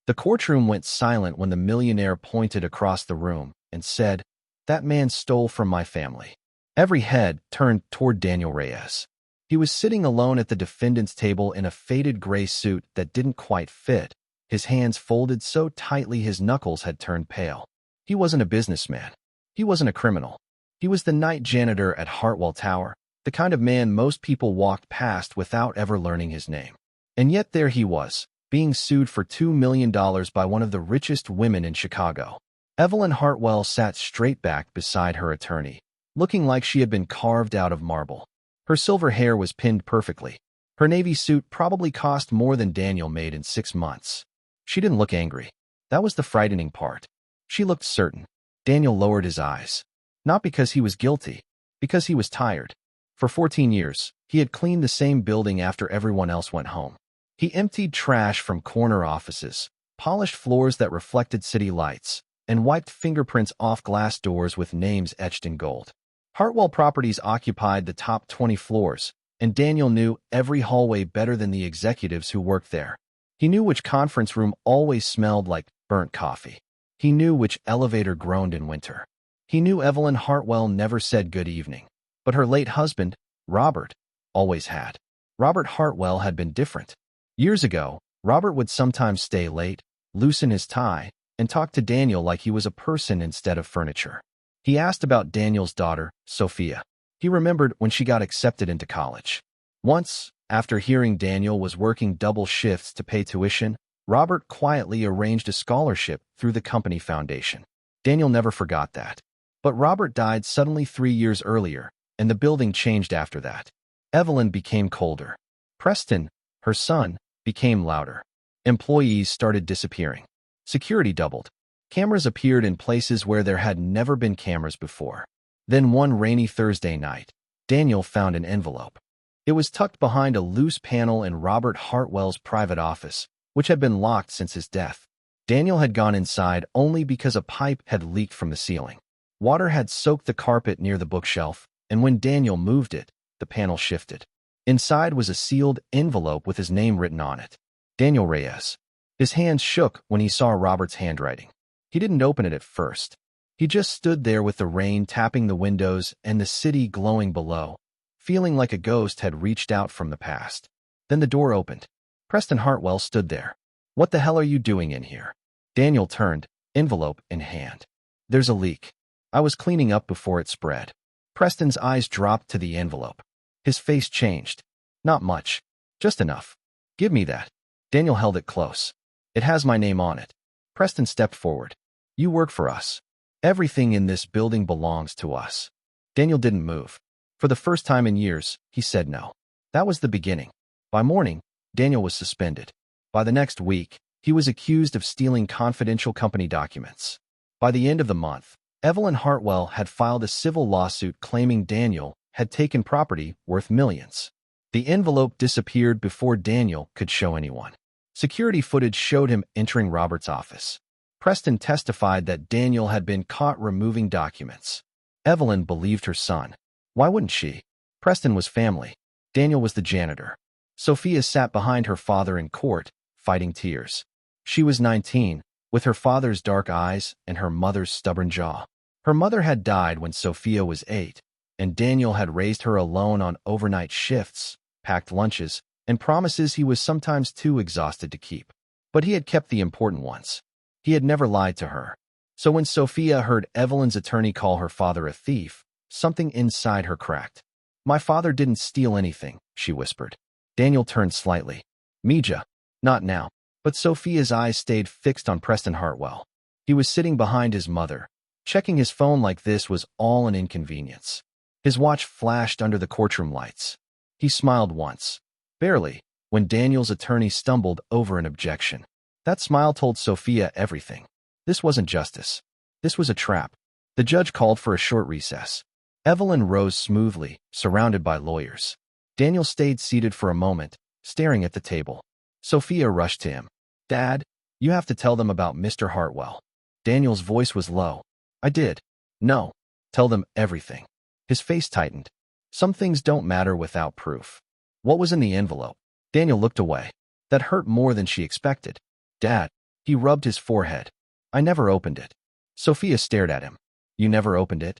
The courtroom went silent when the millionaire pointed across the room and said, "That man stole from my family." Every head turned toward Daniel Reyes. He was sitting alone at the defendant's table in a faded gray suit that didn't quite fit, his hands folded so tightly his knuckles had turned pale. He wasn't a businessman. He wasn't a criminal. He was the night janitor at Hartwell Tower, the kind of man most people walked past without ever learning his name. And yet there he was, being sued for $2 million by one of the richest women in Chicago. Evelyn Hartwell sat straight back beside her attorney, looking like she had been carved out of marble. Her silver hair was pinned perfectly. Her navy suit probably cost more than Daniel made in 6 months. She didn't look angry. That was the frightening part. She looked certain. Daniel lowered his eyes. Not because he was guilty, because he was tired. For 14 years, he had cleaned the same building after everyone else went home. He emptied trash from corner offices, polished floors that reflected city lights, and wiped fingerprints off glass doors with names etched in gold. Hartwell Properties occupied the top 20 floors, and Daniel knew every hallway better than the executives who worked there. He knew which conference room always smelled like burnt coffee. He knew which elevator groaned in winter. He knew Evelyn Hartwell never said good evening, but her late husband, Robert, always had. Robert Hartwell had been different. Years ago, Robert would sometimes stay late, loosen his tie, and talk to Daniel like he was a person instead of furniture. He asked about Daniel's daughter, Sophia. He remembered when she got accepted into college. Once, after hearing Daniel was working double shifts to pay tuition, Robert quietly arranged a scholarship through the company foundation. Daniel never forgot that. But Robert died suddenly 3 years earlier, and the building changed after that. Evelyn became colder. Preston, her son, became louder. Employees started disappearing. Security doubled. Cameras appeared in places where there had never been cameras before. Then one rainy Thursday night, Daniel found an envelope. It was tucked behind a loose panel in Robert Hartwell's private office, which had been locked since his death. Daniel had gone inside only because a pipe had leaked from the ceiling. Water had soaked the carpet near the bookshelf, and when Daniel moved it, the panel shifted. Inside was a sealed envelope with his name written on it. Daniel Reyes. His hands shook when he saw Robert's handwriting. He didn't open it at first. He just stood there with the rain tapping the windows and the city glowing below, feeling like a ghost had reached out from the past. Then the door opened. Preston Hartwell stood there. "What the hell are you doing in here?" Daniel turned, envelope in hand. "There's a leak. I was cleaning up before it spread." Preston's eyes dropped to the envelope. His face changed. "Not much. Just enough. Give me that." Daniel held it close. "It has my name on it." Preston stepped forward. "You work for us. Everything in this building belongs to us." Daniel didn't move. For the first time in years, he said no. That was the beginning. By morning, Daniel was suspended. By the next week, he was accused of stealing confidential company documents. By the end of the month, Evelyn Hartwell had filed a civil lawsuit claiming Daniel had taken property worth millions. The envelope disappeared before Daniel could show anyone. Security footage showed him entering Robert's office. Preston testified that Daniel had been caught removing documents. Evelyn believed her son. Why wouldn't she? Preston was family. Daniel was the janitor. Sophia sat behind her father in court, fighting tears. She was 19, with her father's dark eyes and her mother's stubborn jaw. Her mother had died when Sophia was 8, and Daniel had raised her alone on overnight shifts, packed lunches, and promises he was sometimes too exhausted to keep. But he had kept the important ones. He had never lied to her. So when Sophia heard Evelyn's attorney call her father a thief, something inside her cracked. "My father didn't steal anything," she whispered. Daniel turned slightly. "Mija, not now." But Sophia's eyes stayed fixed on Preston Hartwell. He was sitting behind his mother. Checking his phone like this was all an inconvenience. His watch flashed under the courtroom lights. He smiled once, barely, when Daniel's attorney stumbled over an objection. That smile told Sophia everything. This wasn't justice. This was a trap. The judge called for a short recess. Evelyn rose smoothly, surrounded by lawyers. Daniel stayed seated for a moment, staring at the table. Sophia rushed to him. "Dad, you have to tell them about Mr. Hartwell." Daniel's voice was low. "I did. No. Tell them everything." His face tightened. "Some things don't matter without proof." "What was in the envelope?" Daniel looked away. That hurt more than she expected. "Dad, He rubbed his forehead. I never opened it. Sophia stared at him. You never opened it?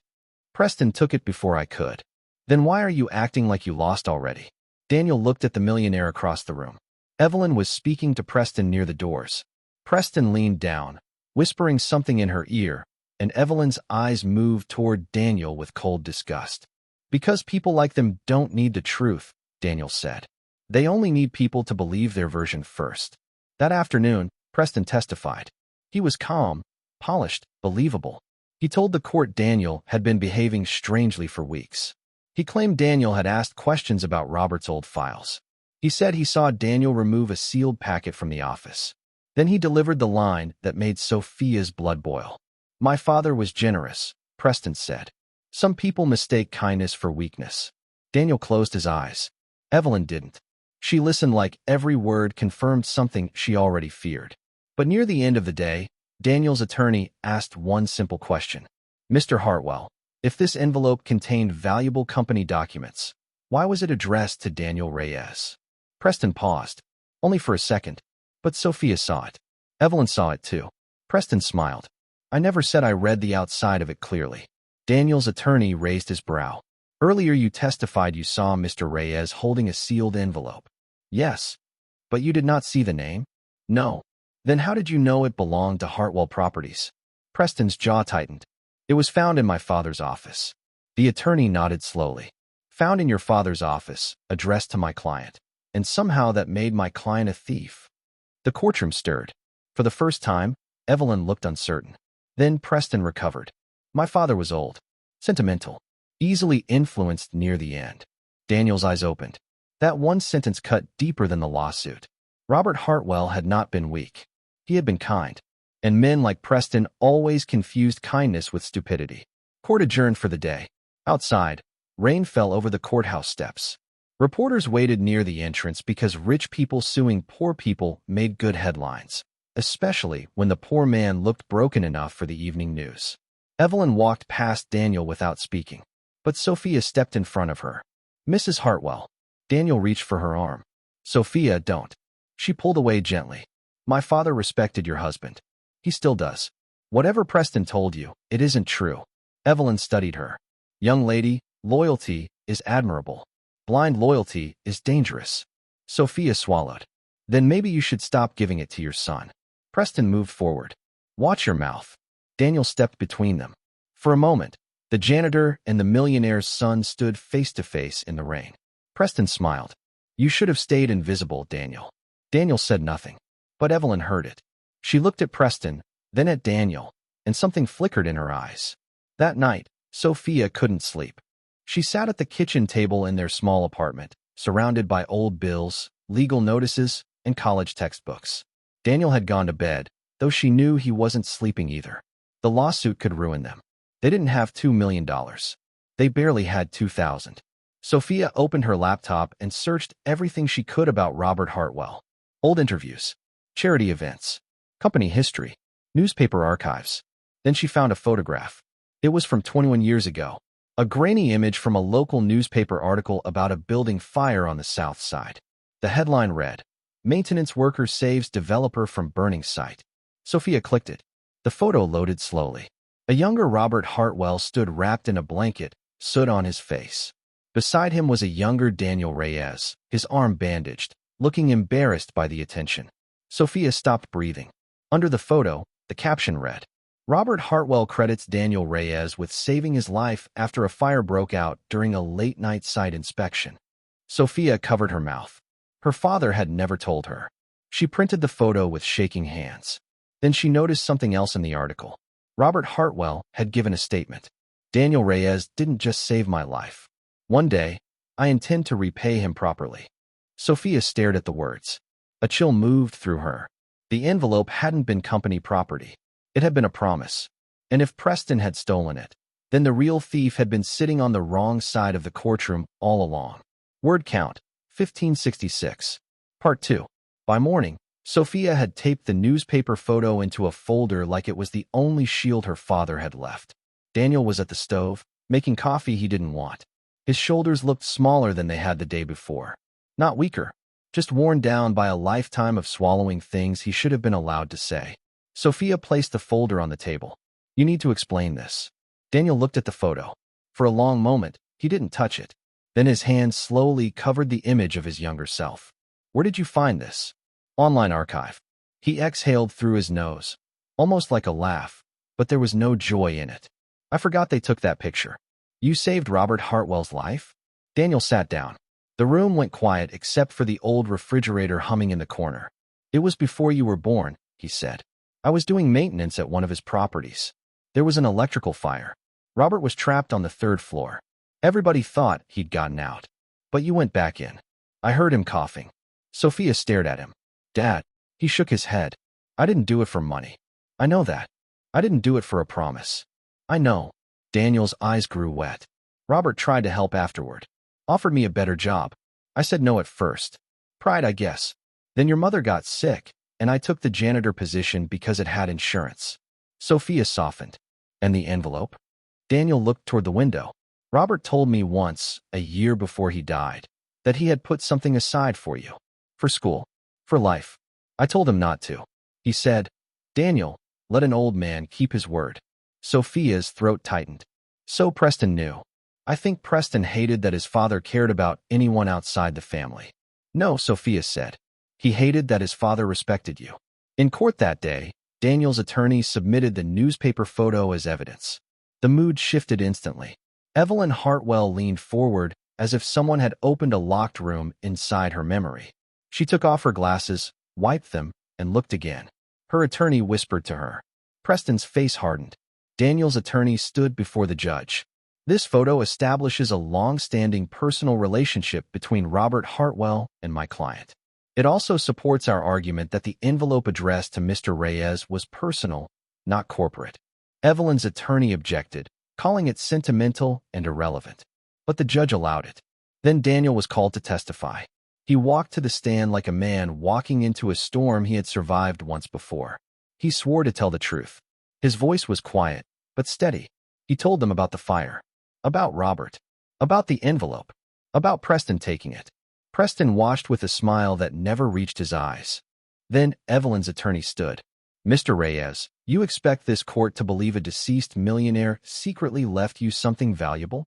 Preston took it before I could. Then why are you acting like you lost already? Daniel looked at the millionaire across the room. Evelyn was speaking to Preston near the doors. Preston leaned down, whispering something in her ear, and Evelyn's eyes moved toward Daniel with cold disgust. Because people like them don't need the truth, Daniel said. They only need people to believe their version first. That afternoon, Preston testified. He was calm, polished, believable. He told the court Daniel had been behaving strangely for weeks. He claimed Daniel had asked questions about Robert's old files. He said he saw Daniel remove a sealed packet from the office. Then he delivered the line that made Sophia's blood boil. My father was generous, Preston said. Some people mistake kindness for weakness. Daniel closed his eyes. Evelyn didn't. She listened like every word confirmed something she already feared. But near the end of the day, Daniel's attorney asked one simple question. Mr. Hartwell, if this envelope contained valuable company documents, why was it addressed to Daniel Reyes? Preston paused, only for a second, but Sophia saw it. Evelyn saw it too. Preston smiled. I never said I read the outside of it clearly. Daniel's attorney raised his brow. Earlier you testified you saw Mr. Reyes holding a sealed envelope. Yes. But you did not see the name? No. Then how did you know it belonged to Hartwell Properties? Preston's jaw tightened. It was found in my father's office. The attorney nodded slowly. Found in your father's office, addressed to my client. And somehow that made my client a thief. The courtroom stirred. For the first time, Evelyn looked uncertain. Then Preston recovered. My father was old, sentimental, easily influenced near the end. Daniel's eyes opened. That one sentence cut deeper than the lawsuit. Robert Hartwell had not been weak. He had been kind. And men like Preston always confused kindness with stupidity. Court adjourned for the day. Outside, rain fell over the courthouse steps. Reporters waited near the entrance because rich people suing poor people made good headlines, especially when the poor man looked broken enough for the evening news. Evelyn walked past Daniel without speaking, but Sophia stepped in front of her. Mrs. Hartwell. Daniel reached for her arm. Sophia, don't. She pulled away gently. My father respected your husband. He still does. Whatever Preston told you, it isn't true. Evelyn studied her. Young lady, loyalty is admirable. Blind loyalty is dangerous. Sophia swallowed. Then maybe you should stop giving it to your son. Preston moved forward. Watch your mouth. Daniel stepped between them. For a moment, the janitor and the millionaire's son stood face to face in the rain. Preston smiled. You should have stayed invisible, Daniel. Daniel said nothing, but Evelyn heard it. She looked at Preston, then at Daniel, and something flickered in her eyes. That night, Sophia couldn't sleep. She sat at the kitchen table in their small apartment, surrounded by old bills, legal notices, and college textbooks. Daniel had gone to bed, though she knew he wasn't sleeping either. The lawsuit could ruin them. They didn't have $2 million. They barely had $2,000. Sophia opened her laptop and searched everything she could about Robert Hartwell. Old interviews, charity events, company history, newspaper archives. Then she found a photograph. It was from 21 years ago. A grainy image from a local newspaper article about a building fire on the south side. The headline read, Maintenance worker saves developer from burning site. Sophia clicked it. The photo loaded slowly. A younger Robert Hartwell stood wrapped in a blanket, soot on his face. Beside him was a younger Daniel Reyes, his arm bandaged, looking embarrassed by the attention. Sophia stopped breathing. Under the photo, the caption read, Robert Hartwell credits Daniel Reyes with saving his life after a fire broke out during a late-night site inspection. Sophia covered her mouth. Her father had never told her. She printed the photo with shaking hands. Then she noticed something else in the article. Robert Hartwell had given a statement. Daniel Reyes didn't just save my life. One day, I intend to repay him properly. Sophia stared at the words. A chill moved through her. The envelope hadn't been company property. It had been a promise. And if Preston had stolen it, then the real thief had been sitting on the wrong side of the courtroom all along. Word count, 1566. Part 2. By morning, Sophia had taped the newspaper photo into a folder like it was the only shield her father had left. Daniel was at the stove, making coffee he didn't want. His shoulders looked smaller than they had the day before. Not weaker, just worn down by a lifetime of swallowing things he should have been allowed to say. Sophia placed the folder on the table. You need to explain this. Daniel looked at the photo. For a long moment, he didn't touch it. Then his hand slowly covered the image of his younger self. Where did you find this? Online archive. He exhaled through his nose, almost like a laugh, but there was no joy in it. I forgot they took that picture. You saved Robert Hartwell's life? Daniel sat down. The room went quiet except for the old refrigerator humming in the corner. It was before you were born, he said. I was doing maintenance at one of his properties. There was an electrical fire. Robert was trapped on the 3rd floor. Everybody thought he'd gotten out. But you went back in. I heard him coughing. Sophia stared at him. Dad. He shook his head. I didn't do it for money. I know that. I didn't do it for a promise. I know. Daniel's eyes grew wet. Robert tried to help afterward. Offered me a better job. I said no at first. Pride, I guess. Then your mother got sick, and I took the janitor position because it had insurance. Sophia softened. And the envelope? Daniel looked toward the window. Robert told me once, a year before he died, that he had put something aside for you. For school. For life. I told him not to. He said, Daniel, let an old man keep his word. Sophia's throat tightened. So Preston knew. I think Preston hated that his father cared about anyone outside the family. No, Sophia said. He hated that his father respected you. In court that day, Daniel's attorney submitted the newspaper photo as evidence. The mood shifted instantly. Evelyn Hartwell leaned forward as if someone had opened a locked room inside her memory. She took off her glasses, wiped them, and looked again. Her attorney whispered to her. Preston's face hardened. Daniel's attorney stood before the judge. This photo establishes a long-standing personal relationship between Robert Hartwell and my client. It also supports our argument that the envelope addressed to Mr. Reyes was personal, not corporate. Evelyn's attorney objected, calling it sentimental and irrelevant. But the judge allowed it. Then Daniel was called to testify. He walked to the stand like a man walking into a storm he had survived once before. He swore to tell the truth. His voice was quiet, but steady. He told them about the fire. About Robert. About the envelope. About Preston taking it. Preston watched with a smile that never reached his eyes. Then Evelyn's attorney stood. Mr. Reyes, you expect this court to believe a deceased millionaire secretly left you something valuable?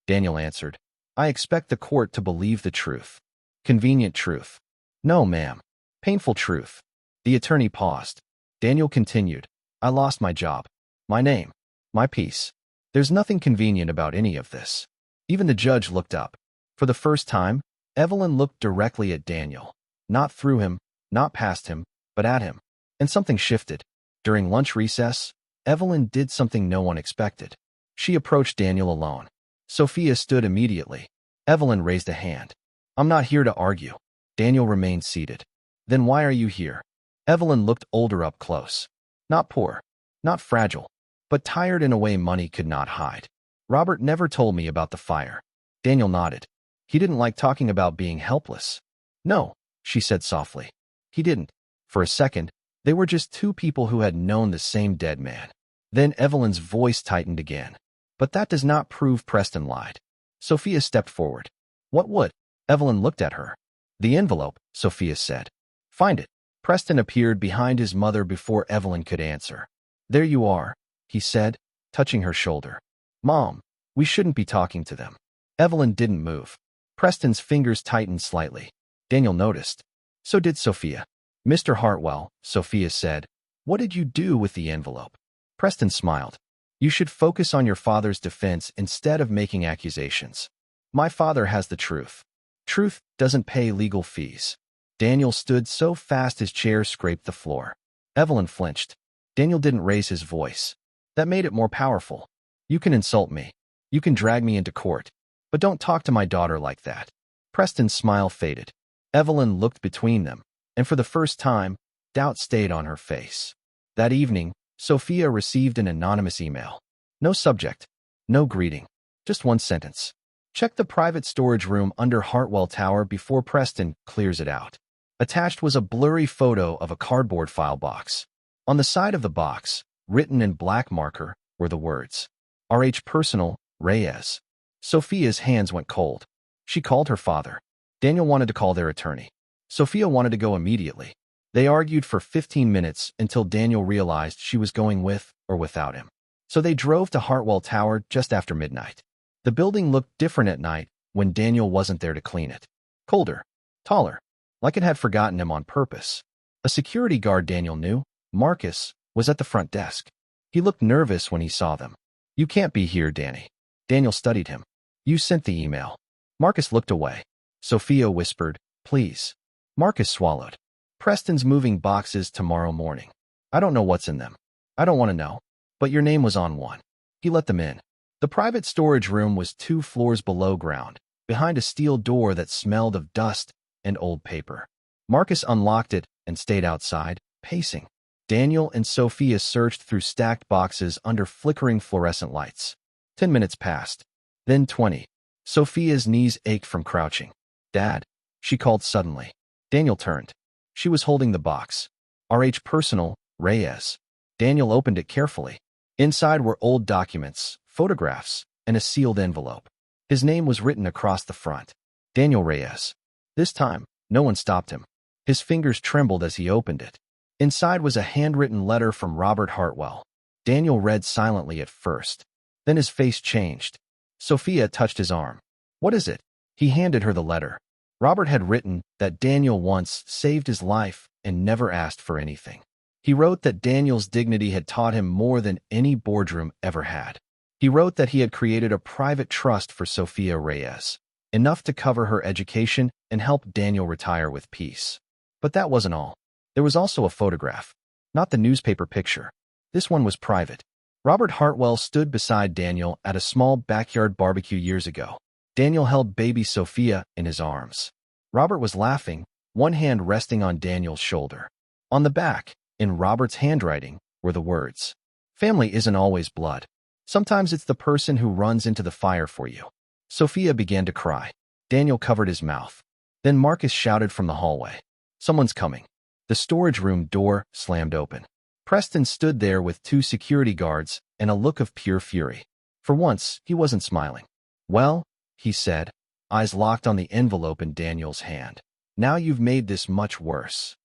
Daniel answered. I expect the court to believe the truth. Convenient truth. No, ma'am. Painful truth. The attorney paused. Daniel continued. I lost my job. My name. My peace. There's nothing convenient about any of this. Even the judge looked up. For the first time, Evelyn looked directly at Daniel. Not through him, not past him, but at him. And something shifted. During lunch recess, Evelyn did something no one expected. She approached Daniel alone. Sophia stood immediately. Evelyn raised a hand. I'm not here to argue. Daniel remained seated. Then why are you here? Evelyn looked older up close. Not poor. Not fragile. But tired in a way money could not hide. Robert never told me about the fire. Daniel nodded. He didn't like talking about being helpless. No, she said softly. He didn't. For a second, they were just two people who had known the same dead man. Then Evelyn's voice tightened again. But that does not prove Preston lied. Sophia stepped forward. What would? Evelyn looked at her. The envelope, Sophia said. Find it. Preston appeared behind his mother before Evelyn could answer. There you are, he said, touching her shoulder. Mom, we shouldn't be talking to them. Evelyn didn't move. Preston's fingers tightened slightly. Daniel noticed. So did Sophia. Mr. Hartwell, Sophia said. What did you do with the envelope? Preston smiled. You should focus on your father's defense instead of making accusations. My father has the truth. Truth doesn't pay legal fees. Daniel stood so fast his chair scraped the floor. Evelyn flinched. Daniel didn't raise his voice. That made it more powerful. You can insult me. You can drag me into court. But don't talk to my daughter like that. Preston's smile faded. Evelyn looked between them, and for the first time, doubt stayed on her face. That evening, Sophia received an anonymous email. No subject. No greeting. Just one sentence. Check the private storage room under Hartwell Tower before Preston clears it out. Attached was a blurry photo of a cardboard file box. On the side of the box, written in black marker, were the words, R.H. Personal, Reyes. Sophia's hands went cold. She called her father. Daniel wanted to call their attorney. Sophia wanted to go immediately. They argued for 15 minutes until Daniel realized she was going with or without him. So they drove to Hartwell Tower just after midnight. The building looked different at night when Daniel wasn't there to clean it. Colder, taller, like it had forgotten him on purpose. A security guard Daniel knew, Marcus, was at the front desk. He looked nervous when he saw them. "You can't be here, Danny." Daniel studied him. "You sent the email." Marcus looked away. Sophia whispered, "Please." Marcus swallowed. "Preston's moving boxes tomorrow morning. I don't know what's in them. I don't want to know. But your name was on one." He let them in. The private storage room was 2 floors below ground, behind a steel door that smelled of dust and old paper. Marcus unlocked it and stayed outside, pacing. Daniel and Sophia searched through stacked boxes under flickering fluorescent lights. 10 minutes passed. Then 20. Sophia's knees ached from crouching. "Dad," she called suddenly. Daniel turned. She was holding the box. RH Personal, Reyes. Daniel opened it carefully. Inside were old documents, photographs, and a sealed envelope. His name was written across the front. Daniel Reyes. This time, no one stopped him. His fingers trembled as he opened it. Inside was a handwritten letter from Robert Hartwell. Daniel read silently at first. Then his face changed. Sophia touched his arm. "What is it?" He handed her the letter. Robert had written that Daniel once saved his life and never asked for anything. He wrote that Daniel's dignity had taught him more than any boardroom ever had. He wrote that he had created a private trust for Sophia Reyes, enough to cover her education and help Daniel retire with peace. But that wasn't all. There was also a photograph. Not the newspaper picture. This one was private. Robert Hartwell stood beside Daniel at a small backyard barbecue years ago. Daniel held baby Sophia in his arms. Robert was laughing, one hand resting on Daniel's shoulder. On the back, in Robert's handwriting, were the words, "Family isn't always blood. Sometimes it's the person who runs into the fire for you." Sophia began to cry. Daniel covered his mouth. Then Marcus shouted from the hallway, "Someone's coming." The storage room door slammed open. Preston stood there with 2 security guards and a look of pure fury. For once, he wasn't smiling. "Well," he said, eyes locked on the envelope in Daniel's hand. "Now you've made this much worse."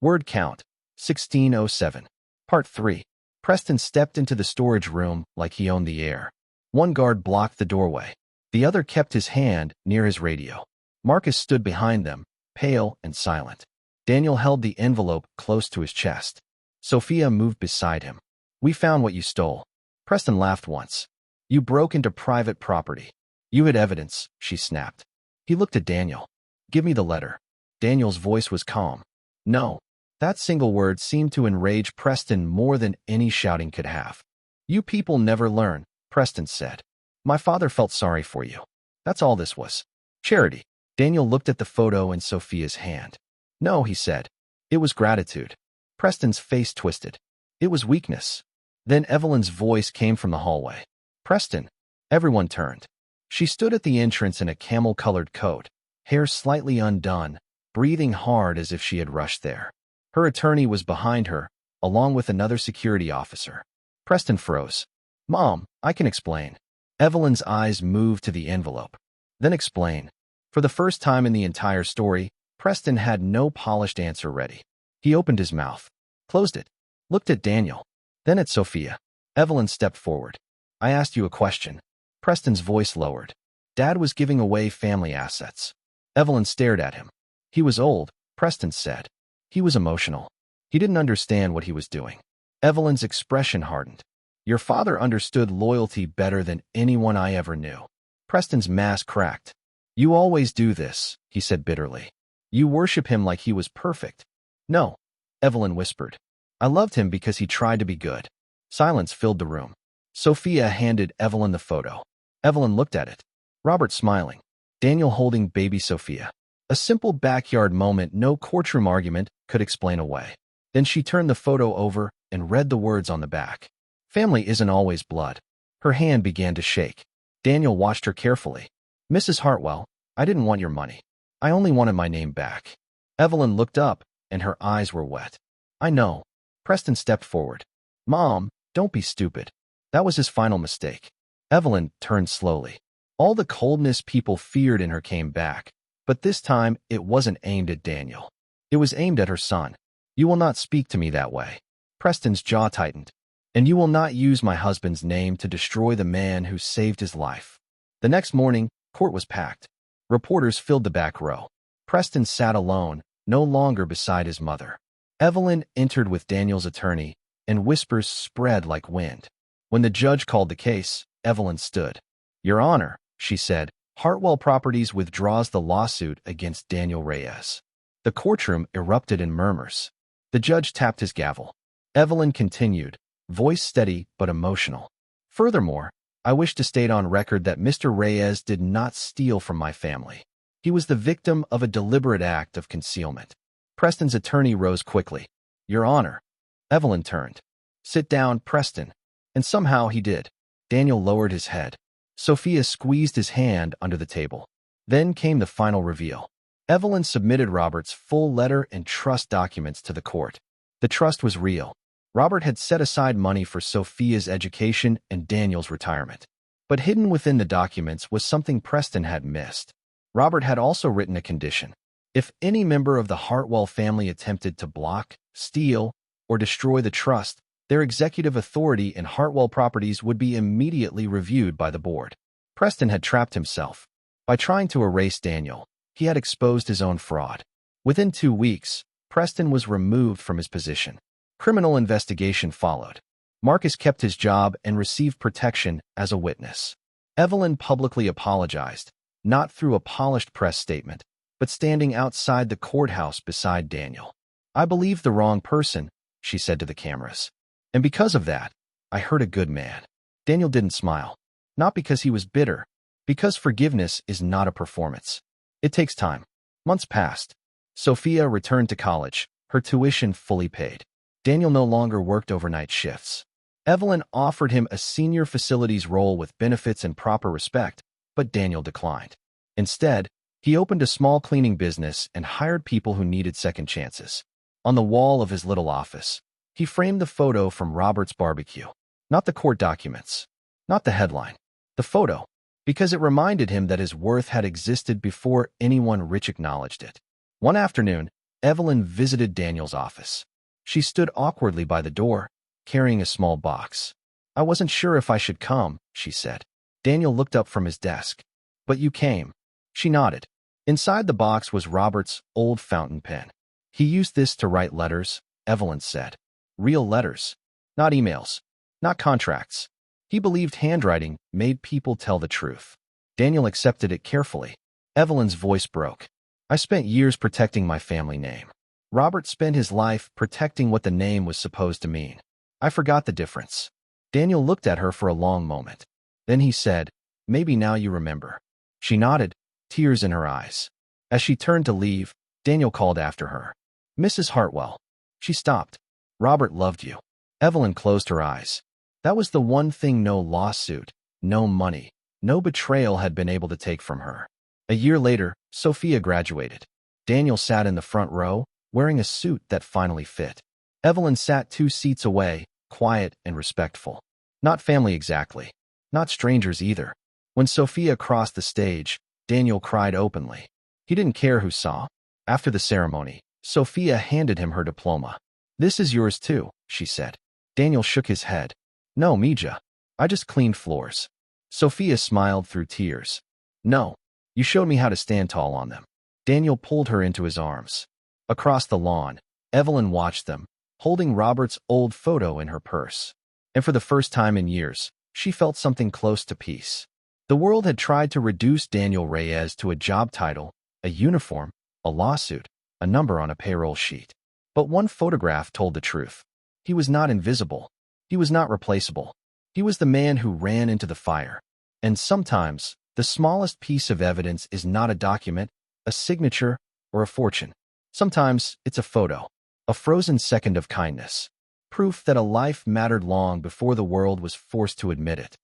Word count, 1607. Part 3. Preston stepped into the storage room like he owned the air. One guard blocked the doorway. The other kept his hand near his radio. Marcus stood behind them, pale and silent. Daniel held the envelope close to his chest. Sophia moved beside him. "We found what you stole." Preston laughed once. "You broke into private property. You had evidence," she snapped. He looked at Daniel. "Give me the letter." Daniel's voice was calm. "No." That single word seemed to enrage Preston more than any shouting could have. "You people never learn," Preston said. "My father felt sorry for you. That's all this was. Charity." Daniel looked at the photo in Sophia's hand. "No," he said. "It was gratitude." Preston's face twisted. "It was weakness." Then Evelyn's voice came from the hallway. "Preston." Everyone turned. She stood at the entrance in a camel-colored coat, hair slightly undone, breathing hard as if she had rushed there. Her attorney was behind her, along with another security officer. Preston froze. "Mom, I can explain." Evelyn's eyes moved to the envelope. "Then explain." For the first time in the entire story, Preston had no polished answer ready. He opened his mouth, closed it, looked at Daniel, then at Sophia. Evelyn stepped forward. "I asked you a question." Preston's voice lowered. "Dad was giving away family assets." Evelyn stared at him. "He was old," Preston said. "He was emotional. He didn't understand what he was doing." Evelyn's expression hardened. "Your father understood loyalty better than anyone I ever knew." Preston's mask cracked. "You always do this," he said bitterly. "You worship him like he was perfect." "No," Evelyn whispered. "I loved him because he tried to be good." Silence filled the room. Sophia handed Evelyn the photo. Evelyn looked at it. Robert smiling. Daniel holding baby Sophia. A simple backyard moment no courtroom argument could explain away. Then she turned the photo over and read the words on the back. "Family isn't always blood." Her hand began to shake. Daniel watched her carefully. "Mrs. Hartwell, I didn't want your money. I only wanted my name back." Evelyn looked up, and her eyes were wet. "I know." Preston stepped forward. "Mom, don't be stupid." That was his final mistake. Evelyn turned slowly. All the coldness people feared in her came back, but this time it wasn't aimed at Daniel. It was aimed at her son. "You will not speak to me that way." Preston's jaw tightened. "And you will not use my husband's name to destroy the man who saved his life." The next morning, court was packed. Reporters filled the back row. Preston sat alone, no longer beside his mother. Evelyn entered with Daniel's attorney, and whispers spread like wind. When the judge called the case, Evelyn stood. "Your Honor," she said, "Hartwell Properties withdraws the lawsuit against Daniel Reyes." The courtroom erupted in murmurs. The judge tapped his gavel. Evelyn continued, voice steady but emotional. "Furthermore, I wish to state on record that Mr. Reyes did not steal from my family. He was the victim of a deliberate act of concealment." Preston's attorney rose quickly. "Your Honor." Evelyn turned. "Sit down, Preston." And somehow he did. Daniel lowered his head. Sophia squeezed his hand under the table. Then came the final reveal. Evelyn submitted Robert's full letter and trust documents to the court. The trust was real. Robert had set aside money for Sophia's education and Daniel's retirement. But hidden within the documents was something Preston had missed. Robert had also written a condition. If any member of the Hartwell family attempted to block, steal, or destroy the trust, their executive authority in Hartwell Properties would be immediately reviewed by the board. Preston had trapped himself. By trying to erase Daniel, he had exposed his own fraud. Within 2 weeks, Preston was removed from his position. Criminal investigation followed. Marcus kept his job and received protection as a witness. Evelyn publicly apologized, not through a polished press statement, but standing outside the courthouse beside Daniel. "I believed the wrong person," she said to the cameras. "And because of that, I hurt a good man." Daniel didn't smile. Not because he was bitter, because forgiveness is not a performance. It takes time. Months passed. Sophia returned to college, her tuition fully paid. Daniel no longer worked overnight shifts. Evelyn offered him a senior facilities role with benefits and proper respect, but Daniel declined. Instead, he opened a small cleaning business and hired people who needed second chances. On the wall of his little office, he framed the photo from Robert's barbecue. Not the court documents, not the headline, the photo, because it reminded him that his worth had existed before anyone rich acknowledged it. One afternoon, Evelyn visited Daniel's office. She stood awkwardly by the door, carrying a small box. "I wasn't sure if I should come," she said. Daniel looked up from his desk. "But you came." She nodded. Inside the box was Robert's old fountain pen. "He used this to write letters," Evelyn said. "Real letters. Not emails. Not contracts. He believed handwriting made people tell the truth." Daniel accepted it carefully. Evelyn's voice broke. "I spent years protecting my family name. Robert spent his life protecting what the name was supposed to mean. I forgot the difference." Daniel looked at her for a long moment. Then he said, "Maybe now you remember." She nodded, tears in her eyes. As she turned to leave, Daniel called after her. "Mrs. Hartwell." She stopped. "Robert loved you." Evelyn closed her eyes. That was the one thing no lawsuit, no money, no betrayal had been able to take from her. A year later, Sophia graduated. Daniel sat in the front row, wearing a suit that finally fit. Evelyn sat 2 seats away, quiet and respectful. Not family exactly. Not strangers either. When Sophia crossed the stage, Daniel cried openly. He didn't care who saw. After the ceremony, Sophia handed him her diploma. "This is yours too," she said. Daniel shook his head. "No, Mija. I just cleaned floors." Sophia smiled through tears. "No, you showed me how to stand tall on them." Daniel pulled her into his arms. Across the lawn, Evelyn watched them, holding Robert's old photo in her purse. And for the first time in years, she felt something close to peace. The world had tried to reduce Daniel Reyes to a job title, a uniform, a lawsuit, a number on a payroll sheet. But one photograph told the truth. He was not invisible. He was not replaceable. He was the man who ran into the fire. And sometimes, the smallest piece of evidence is not a document, a signature, or a fortune. Sometimes it's a photo, a frozen second of kindness, proof that a life mattered long before the world was forced to admit it.